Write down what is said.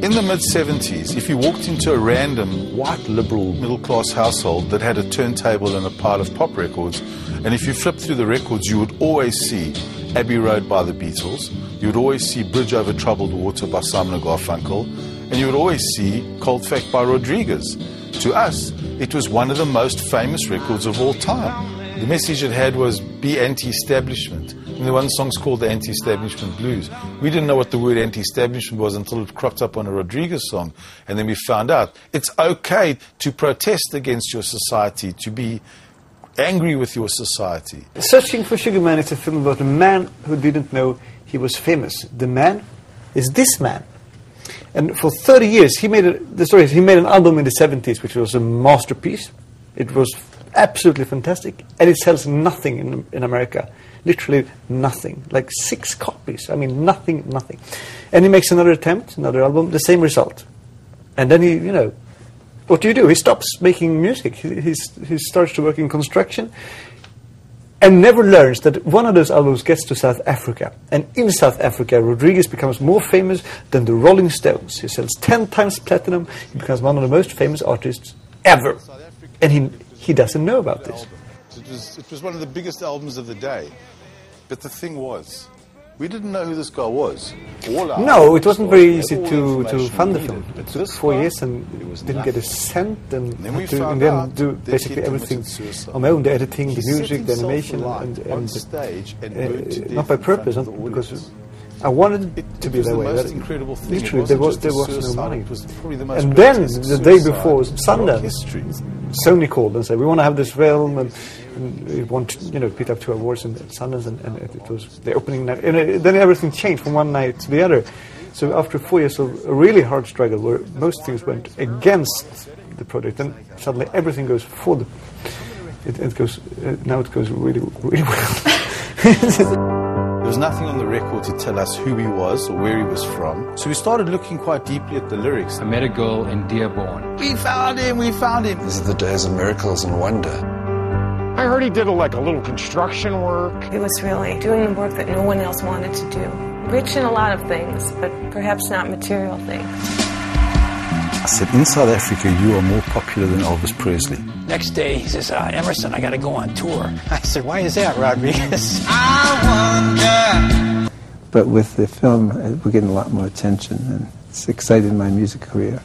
In the mid-70s, if you walked into a random white liberal middle-class household that had a turntable and a pile of pop records, and if you flipped through the records, you would always see Abbey Road by the Beatles, you would always see Bridge Over Troubled Water by Simon & Garfunkel, and you would always see Cold Fact by Rodriguez. To us, it was one of the most famous records of all time. The message it had was, be anti-establishment. And the one song's called the Anti-Establishment Blues. We didn't know what the word anti-establishment was until it cropped up on a Rodriguez song. And then we found out it's okay to protest against your society, to be angry with your society. Searching for Sugar Man is a film about a man who didn't know he was famous. The man is this man. And for 30 years, he made an album in the 70s, which was a masterpiece. It was absolutely fantastic, and it sells nothing in America. Literally nothing. Like 6 copies. I mean, nothing. And he makes another attempt, another album, the same result. And then he, what do? He stops making music. He starts to work in construction, and never learns that one of those albums gets to South Africa. And in South Africa, Rodriguez becomes more famous than the Rolling Stones. He sells 10 times platinum. He becomes one of the most famous artists ever. And he doesn't know about this. It was one of the biggest albums of the day. But the thing was, we didn't know who this guy was. No, it wasn't very easy to fund the film. It took 4 years and didn't get a cent, and had to in the end do basically everything on my own, the editing, the music, the animation, and not by purpose, because I wanted it to be that way. Literally, there was no money. And then, the day before Sundance, Sony called and said, we want to have this film, and we want to, pick up 2 awards at Sundance, and it was the opening night. And then everything changed from one night to the other. So after 4 years of a really hard struggle, where most things went against the project, then suddenly everything goes for the... Now it goes really, really well. There was nothing on the record to tell us who he was or where he was from. So we started looking quite deeply at the lyrics. I met a girl in Dearborn. We found him! These are the days of miracles and wonder. I heard he did a little construction work. He was really doing the work that no one else wanted to do. Rich in a lot of things, but perhaps not material things. I said, in South Africa, you are more popular than Elvis Presley. Next day, he says, Emerson, I got to go on tour. I said, why is that, Rodriguez? But with the film, we're getting a lot more attention, and it's excited my music career.